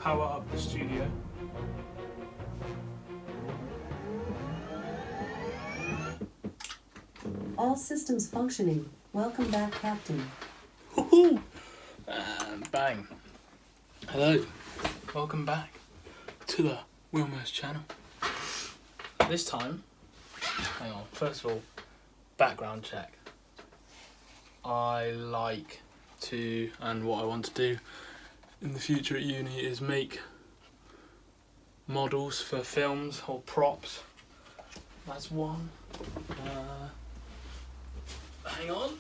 power up the studio. All systems functioning. Welcome back, Captain. Woohoo! And bang. Hello. Welcome back to the Wilmer's channel. This time, hang on, first of all, background check. I like to, and what I want to do in the future at uni is make models for films or props. That's one. Hang on.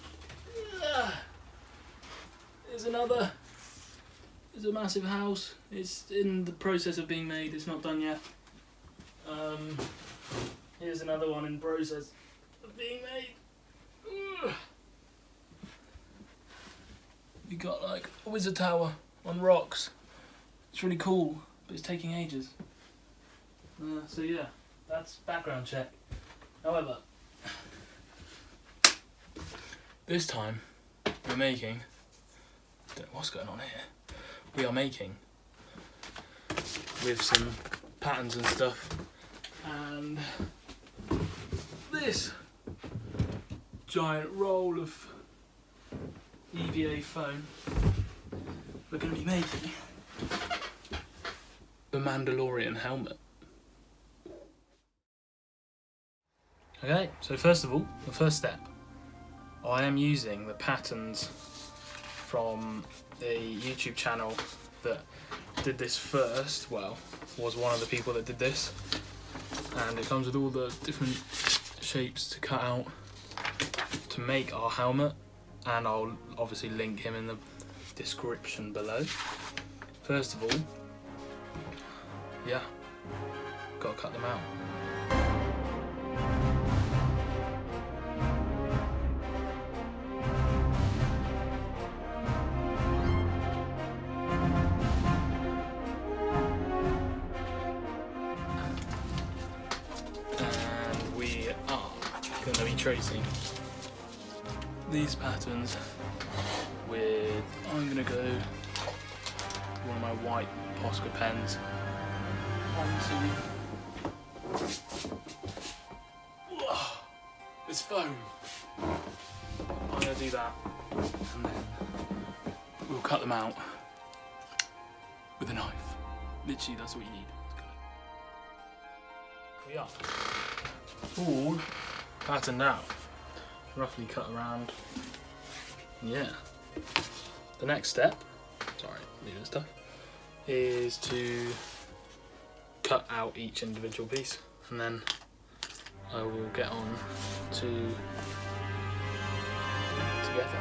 There's another. There's a massive house. It's in the process of being made. It's not done yet. Here's another one in process of being made. We got like a wizard tower on rocks. It's really cool, but it's taking ages. So yeah, that's background check. However, this time we're making, don't know what's going on here, we are making with some patterns and stuff, and this giant roll of EVA foam, we're going to be making the Mandalorian helmet. Okay, so first of all, the first step, I am using the patterns from the YouTube channel that did this first, well, was one of the people that did this, and it comes with all the different shapes to cut out to make our helmet, and I'll obviously link him in the description below. First of all, yeah, gotta cut them out. And we are going to be tracing these patterns with, I'm going to go one of my white Posca pens onto this foam. I'm going to do that, and then we'll cut them out with a knife. Literally, that's what you need. We are all patterned out, roughly cut around. Yeah. The next step, sorry, leaving stuff, is to cut out each individual piece, and then I will get on to together.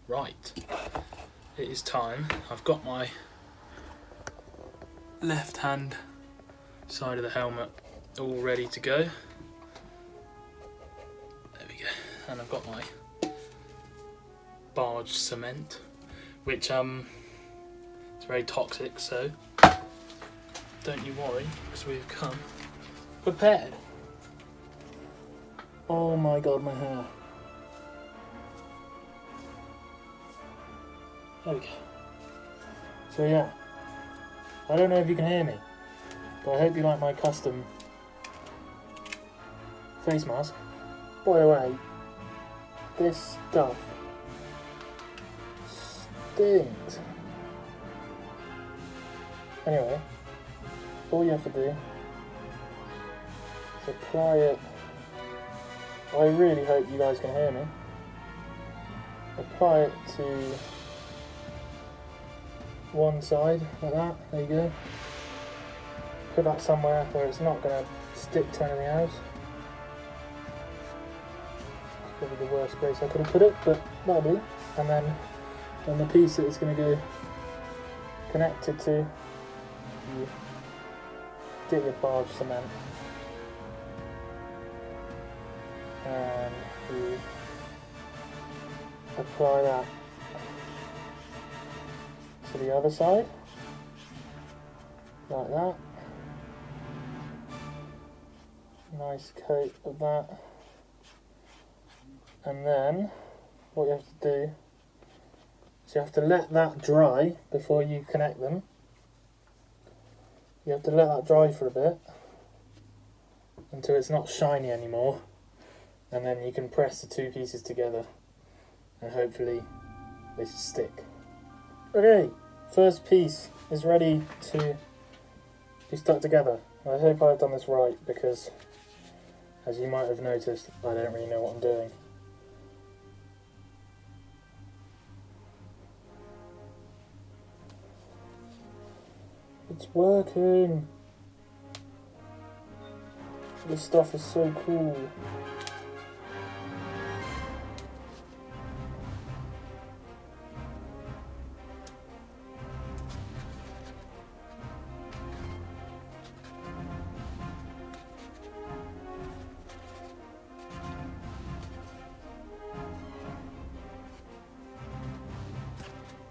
Right, it is time. I've got my left hand side of the helmet all ready to go. There we go. And I've got my barge cement, which it's very toxic, so don't you worry, because we've come prepared. Oh my god, my hair. There we go. So yeah, I don't know if you can hear me, but I hope you like my custom face mask. By the way, this stuff stinks. Anyway, all you have to do is apply it. I really hope you guys can hear me. Apply it to one side like that, there you go. Put that somewhere where it's not going to stick to anything else. It's probably the worst place I could have put it, but that'll do. And then then the piece that it's going to go connected to, you get your barge cement and you apply that to the other side, like that. Nice coat of that. And then what you have to do is you have to let that dry before you connect them. You have to let that dry for a bit until it's not shiny anymore, and then you can press the two pieces together and hopefully they should stick. Okay, first piece is ready to be stuck together. I hope I've done this right because, as you might have noticed, I don't really know what I'm doing. It's working! This stuff is so cool.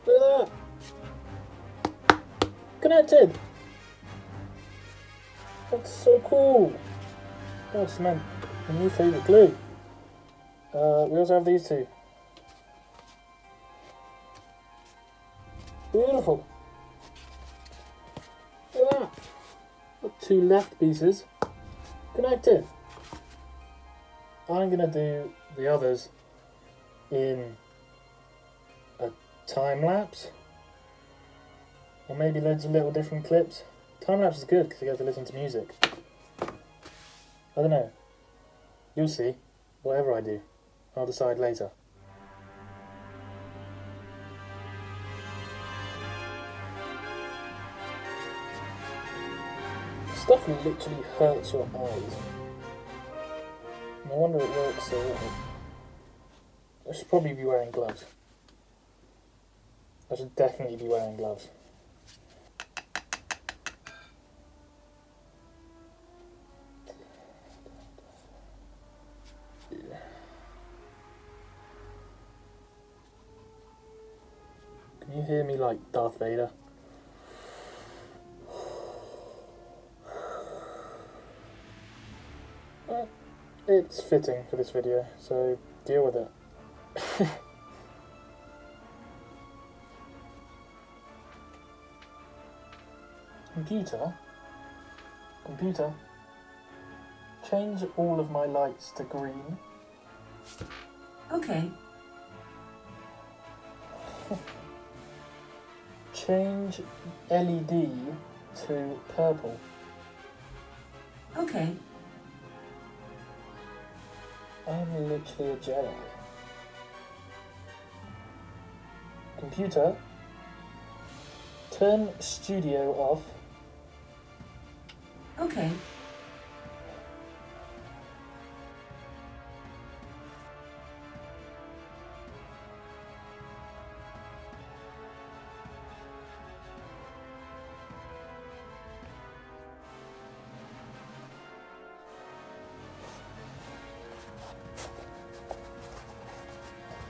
Look at that! Connected! That's so cool! Oh, cement. My new favourite glue. We also have these two. Beautiful! Look at that! Got two left pieces connected. I'm going to do the others in a time lapse, or maybe loads of little different clips. Time lapse is good because you get to listen to music. I don't know. You'll see. Whatever I do, I'll decide later. Stuff literally hurts your eyes. No wonder it works so well. I should probably be wearing gloves. I should definitely be wearing gloves. Can you hear me like Darth Vader? It's fitting for this video, so deal with it. Computer, change all of my lights to green. Okay. Change LED to purple. Okay. I'm literally a Jedi. Computer, turn studio off. Okay.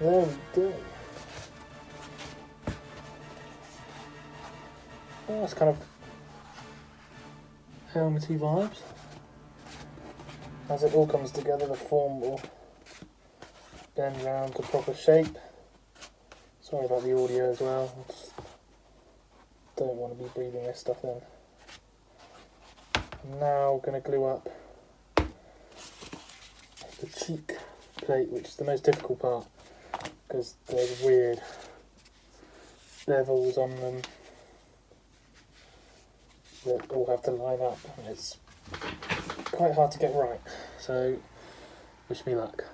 There we go. Oh, that's kind of helmety vibes. As it all comes together, the form will bend round to proper shape. Sorry about the audio as well. I just don't want to be breathing this stuff in. I'm now going to glue up the cheek plate, which is the most difficult part, because there's weird bevels on them that all have to line up, and it's quite hard to get right, so wish me luck.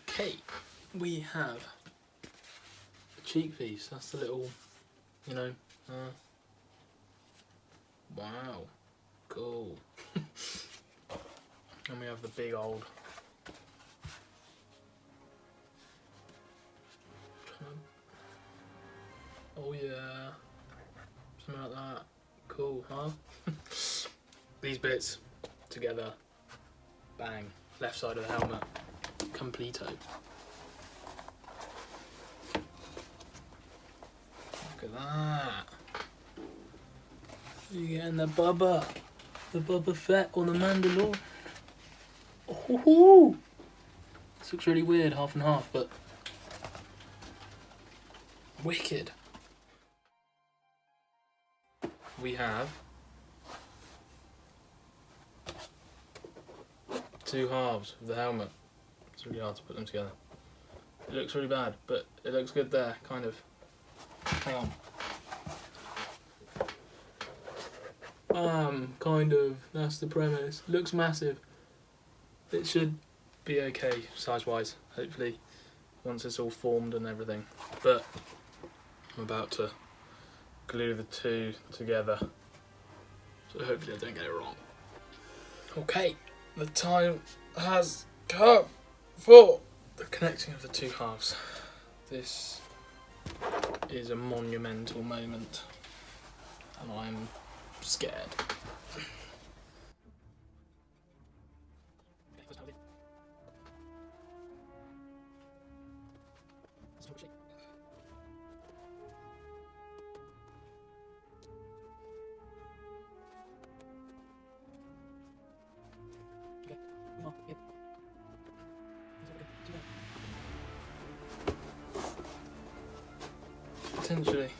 Okay, we have the cheek piece. That's the little, wow, Cool. And we have the big old oh yeah, something like that. Cool, huh? These bits together, bang, left side of the helmet, completo. Look at that. You're getting the Boba Fett or the Mandalorian. Oh, this looks really weird, half and half, but wicked. We have two halves of the helmet. It's really hard to put them together. It looks really bad, but it looks good there, kind of. Hang on. Kind of. That's the premise. Looks massive. It should be okay size-wise, hopefully, once it's all formed and everything. But I'm about to glue the two together, so hopefully I don't get it wrong. Okay, the time has come for the connecting of the two halves. This is a monumental moment, and I'm scared. Potentially,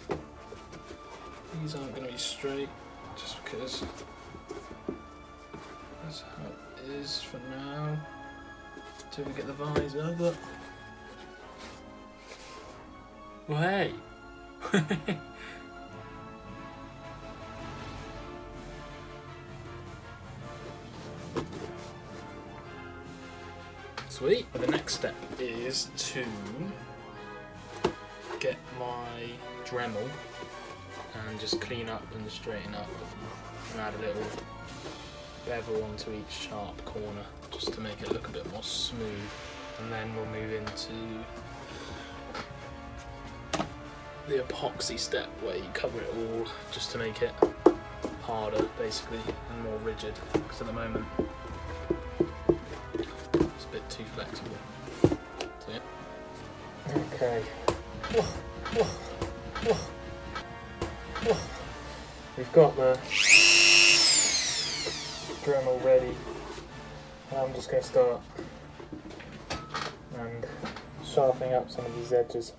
these aren't going to be straight, just because that's how it is for now, until we get the visor, but well, hey. Sweet. The next step is to get my Dremel and just clean up and straighten up and add a little bevel onto each sharp corner just to make it look a bit more smooth, and then we'll move into the epoxy step where you cover it all just to make it harder basically and more rigid, because at the moment it's a bit too flexible. So, yeah. Okay. We've got the Dremel ready. I'm just going to start and sharpening up some of these edges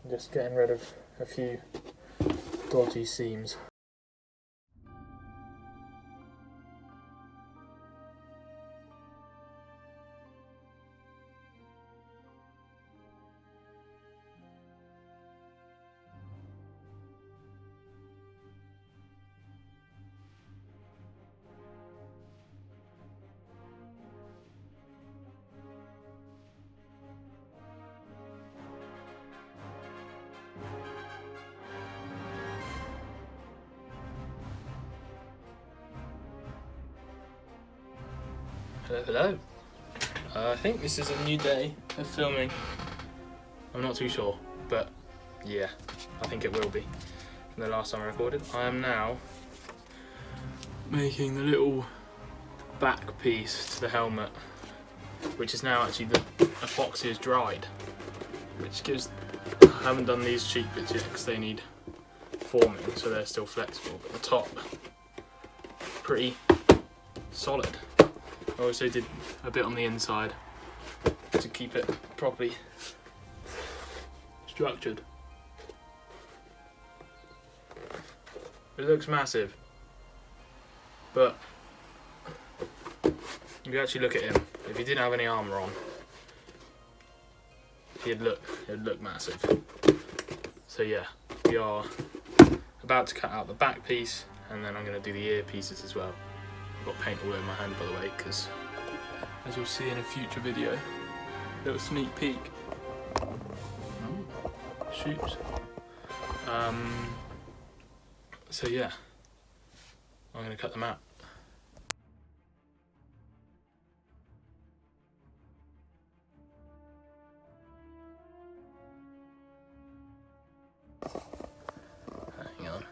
and just getting rid of a few dodgy seams. Hello, hello. I think this is a new day of filming. I'm not too sure, but yeah, I think it will be. From the last time I recorded, I am now making the little back piece to the helmet, which is now actually the epoxy is dried, which gives. I haven't done these cheek bits yet because they need forming, so they're still flexible. But the top, pretty solid. I also did a bit on the inside to keep it properly structured. It looks massive, but if you actually look at him, if he didn't have any armour on, it'd look massive. So yeah, we are about to cut out the back piece, and then I'm going to do the ear pieces as well. I've got paint all over my hand, by the way, because as you'll see in a future video, little sneak peek. Shoot. So yeah, I'm going to cut them out Hang on.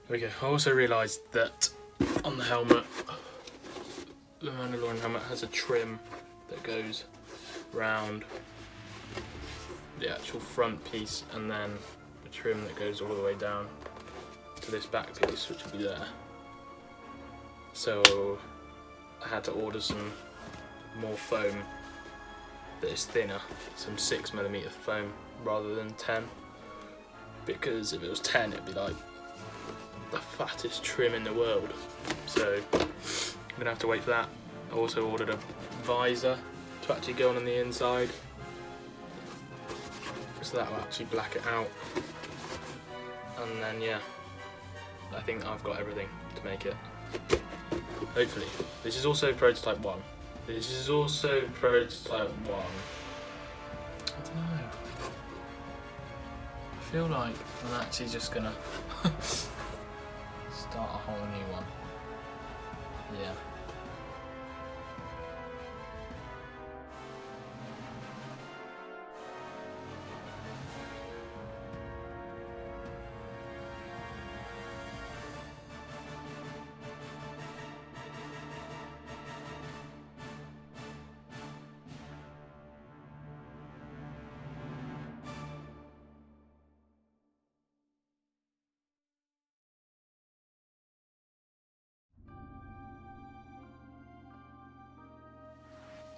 There we go. I also realised that on the helmet, the Mandalorian helmet has a trim that goes round the actual front piece, and then a trim that goes all the way down to this back piece, which will be there. So I had to order some more foam that is thinner, some 6mm foam rather than 10, because if it was 10 it'd be like the fattest trim in the world. So I'm gonna have to wait for that. I also ordered a visor to actually go on the inside, so that will actually black it out. And then yeah, I think I've got everything to make it. Hopefully. This is also prototype 1. This is also prototype 1. I don't know. I feel like I'm actually just gonna start a whole new one. Yeah.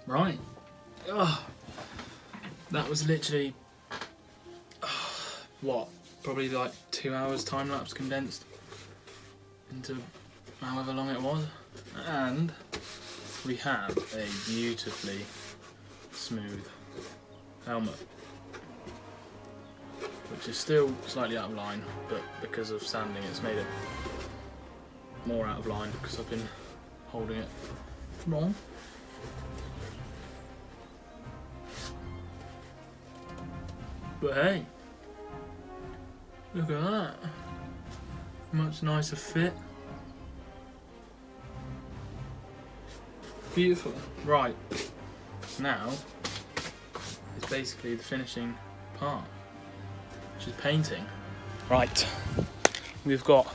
Right. That was literally what? Probably like 2 hours time lapse condensed into however long it was. And we have a beautifully smooth helmet, which is still slightly out of line, but because of sanding it's made it more out of line because I've been holding it wrong. But hey, look at that. Much nicer fit. Beautiful. Right, now it's basically the finishing part, which is painting. Right, we've got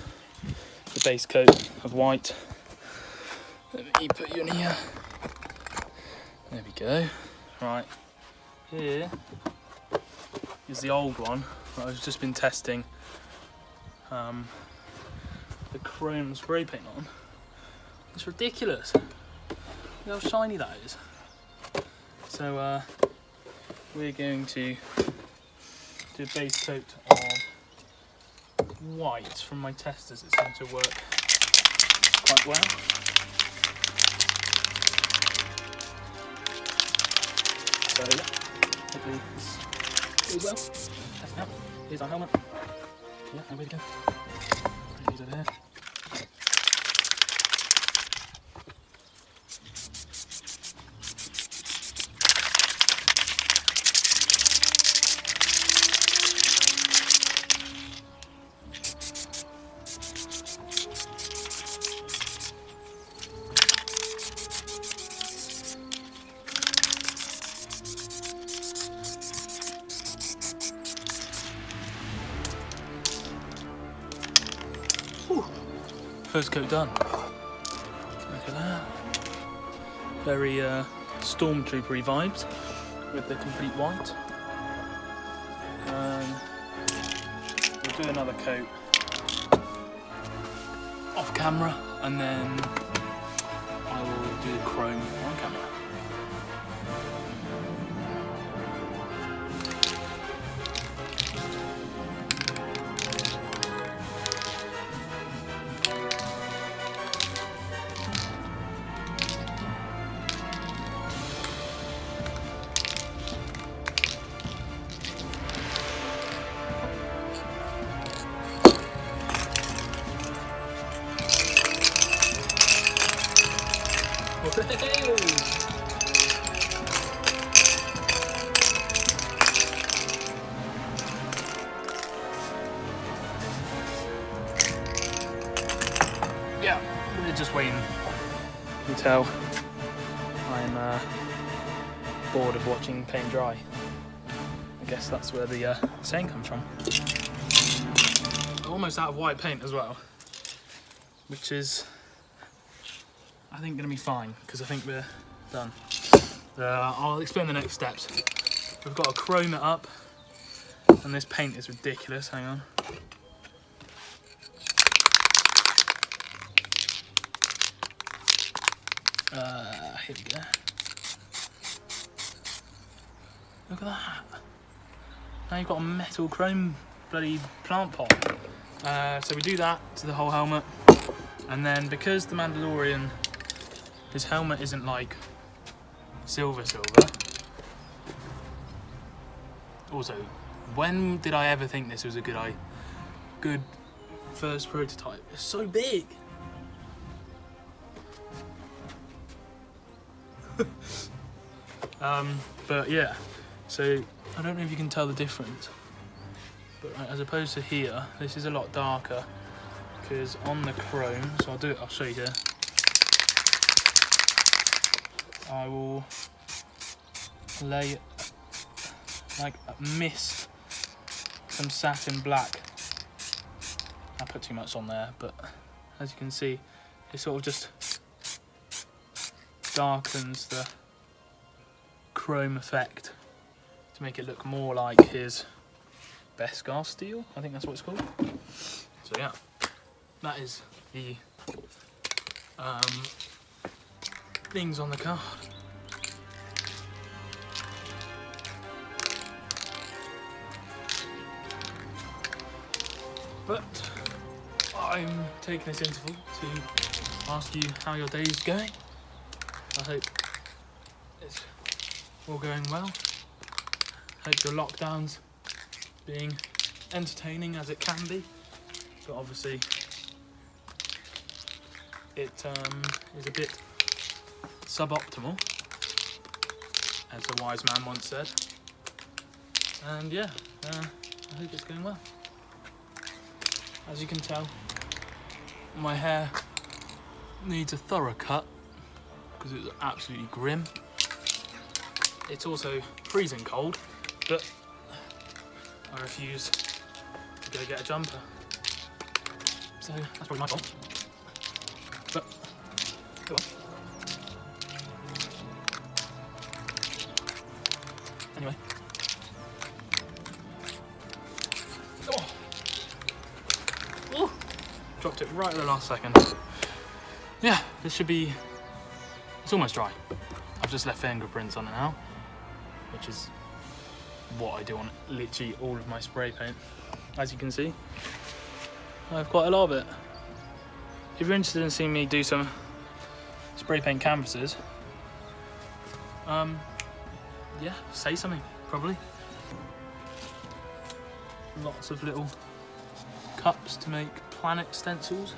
the base coat of white. Let me put you in here. There we go. Right, here is the old one that I've just been testing the chrome spray paint on. It's ridiculous. Look how shiny that is. So we're going to do a base coat of white. From my testers it seemed to work quite well. So hopefully this goes well. Test it out. Here's our helmet. Yeah, and away we go. Put these over here. First coat done. Look at that. Very stormtroopery vibes with the complete white. We'll do another coat off camera, and then I will do the chrome on camera. Yeah, we're just waiting. You can tell I'm bored of watching paint dry. guess that's where the saying comes from. Almost out of white paint as well, which is, I think, going to be fine because I think we're done. I'll explain the next steps. We've got to chrome it up, and this paint is ridiculous. Hang on. Here we go. Look at that. Now you've got a metal chrome bloody plant pot. So we do that to the whole helmet, and then because the Mandalorian, his helmet isn't like silver. Also, when did I ever think this was a good first prototype? It's so big. But yeah, so I don't know if you can tell the difference, but as opposed to here, this is a lot darker because on the chrome, so I'll show you here. I will lay like a mist, some satin black. I put too much on there, but as you can see, it sort of just darkens the chrome effect to make it look more like his Beskar steel. I think that's what it's called. So yeah, that is the things on the card. But I'm taking this interval to ask you how your day is going. I hope it's all going well. Hope your lockdown's being entertaining as it can be, but obviously it is a bit suboptimal, as a wise man once said. And yeah, I hope it's going well. As you can tell, my hair needs a thorough cut because it's absolutely grim. It's also freezing cold, but I refuse to go get a jumper. So that's probably my fault. But go on. Anyway. Oh, dropped it right at the last second. Yeah, this should be, it's almost dry. I've just left fingerprints on it now, which is what I do on literally all of my spray paint. As you can see, I have quite a lot of it. If you're interested in seeing me do some spray paint canvases, yeah, say something, probably. Lots of little cups to make planet stencils,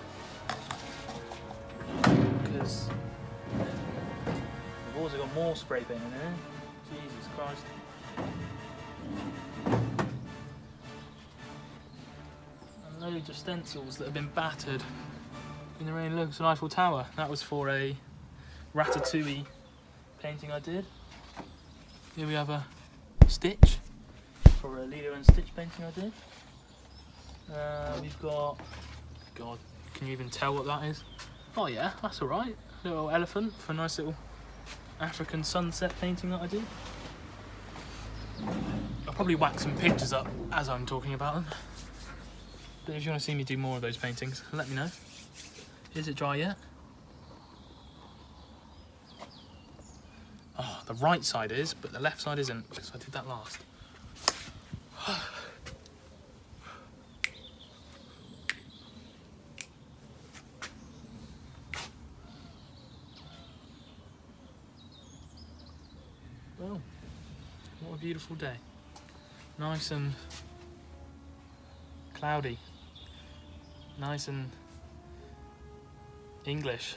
because I've also got more spray paint in there. Jesus Christ. And loads of stencils that have been battered in the rain. Look, it's an Eiffel Tower. That was for a Ratatouille painting I did. Here we have a Stitch for a Lilo and Stitch painting I did. We've got, God, can you even tell what that is? Oh yeah, that's alright. Little elephant for a nice little African sunset painting that I did. I'll probably whack some pictures up as I'm talking about them. But if you want to see me do more of those paintings, let me know. Is it dry yet? Oh, the right side is, but the left side isn't, because I did that last. Well, what a beautiful day. Nice and cloudy. Nice and English.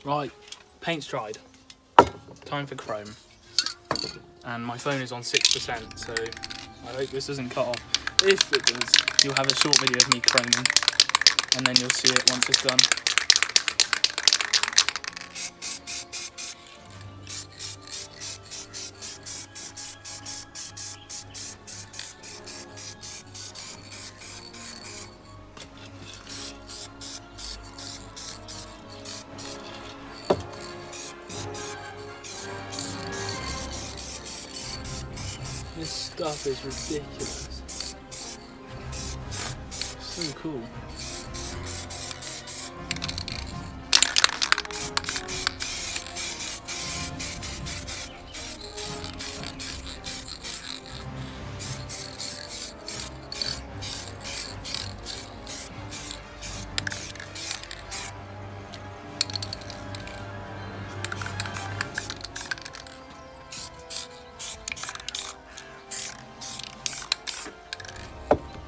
Right, paint's dried. Time for chrome. And my phone is on 6%, so I hope this doesn't cut off. If it does, you'll have a short video of me chroming, and then you'll see it once it's done. stuff is ridiculous. So cool.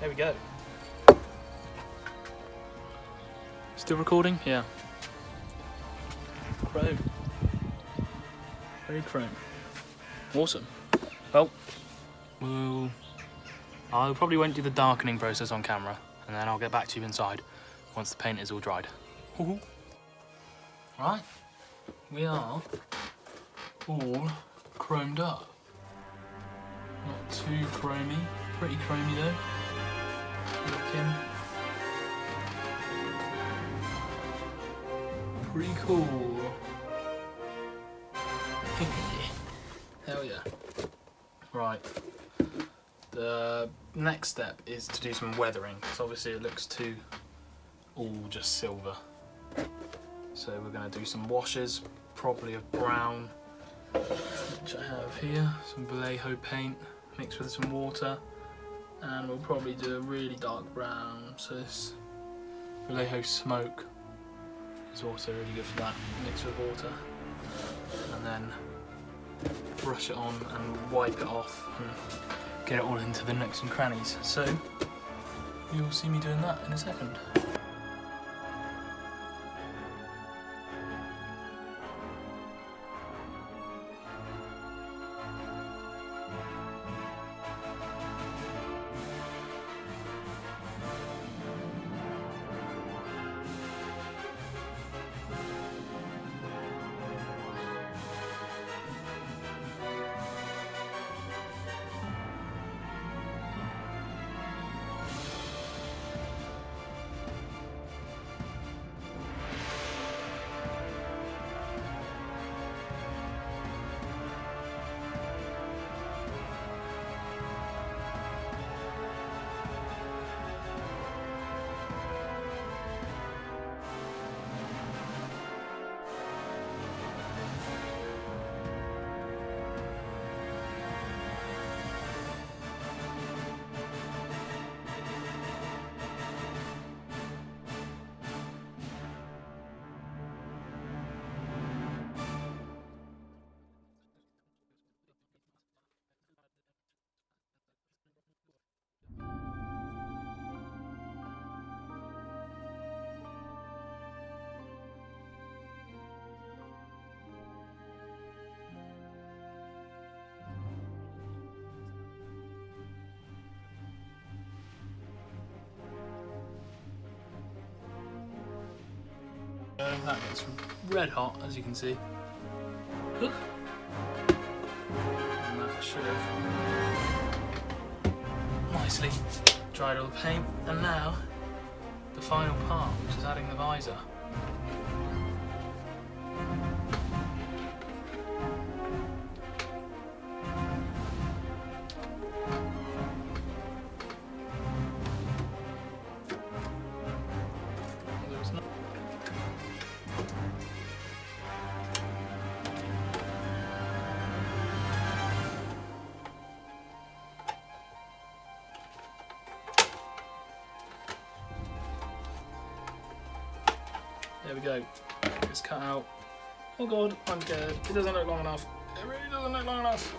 There we go. Still recording? Yeah. Chrome. Very chrome. Awesome. Well, I probably won't do the darkening process on camera, and then I'll get back to you inside once the paint is all dried. Right, we are all chromed up. Not too chromy, pretty chromy though. Looking pretty cool. Hell yeah. Right. The next step is to do some weathering, because obviously it looks too all just silver. So we're going to do some washes, probably of brown, which I have here, some Vallejo paint mixed with some water, and we'll probably do a really dark brown, so this Vallejo smoke is also really good for that, mixed with water, and then brush it on and wipe it off and get it all into the nooks and crannies. So you'll see me doing that in a second. That gets red hot, as you can see. And that should have nicely dried all the paint. And now, the final part, which is adding the visor. There we go. It's cut out. Oh god, I'm scared. It doesn't look long enough. It really doesn't look long enough.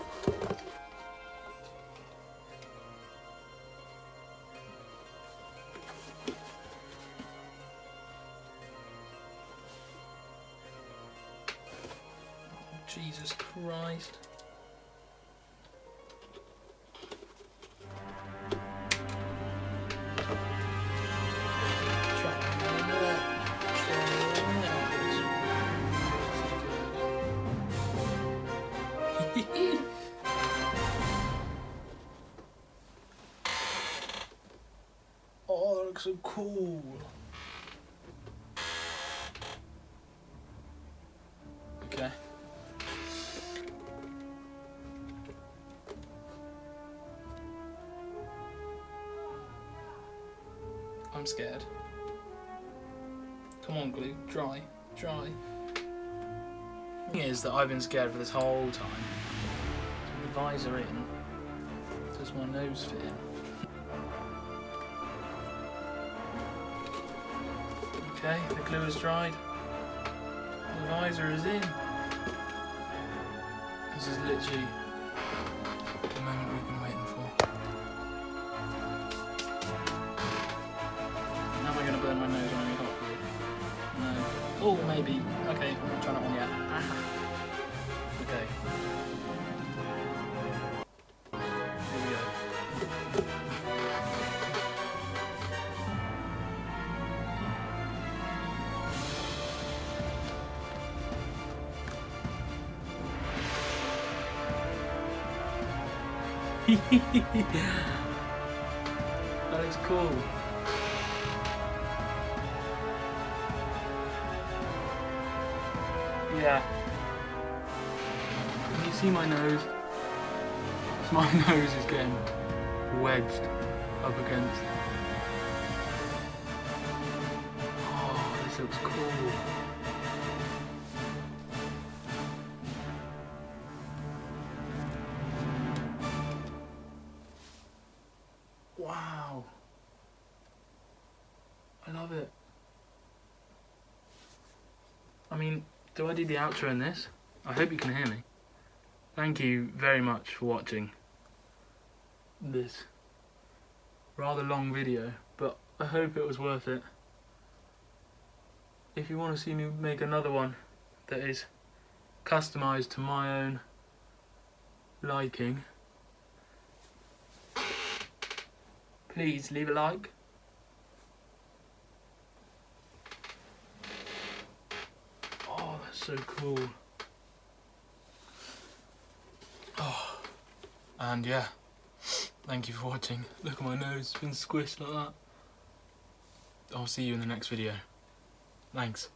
Oh, Jesus Christ. Oh, that looks so cool. Okay. I'm scared. Come on, glue. Dry. Dry. The thing is that I've been scared for this whole time. The visor in. Does my nose fit in? Okay, the glue is dried. The visor is in. This is literally the moment we've been waiting for. How am I going to burn my nose when I'm hot glue? No. Oh, maybe. Okay, I'm not trying it on yet. Ah. Okay. Here we go. That is cool. Yeah. Can you see my nose? My nose is getting wedged up against. Oh, this looks cool. Wow. I love it. I mean, do I do the outro in this? I hope you can hear me. Thank you very much for watching this rather long video, but I hope it was worth it. If you want to see me make another one that is customised to my own liking, please leave a like. Oh, that's so cool. Oh, and yeah, thank you for watching. Look at my nose, it's been squished like that. I'll see you in the next video. Thanks.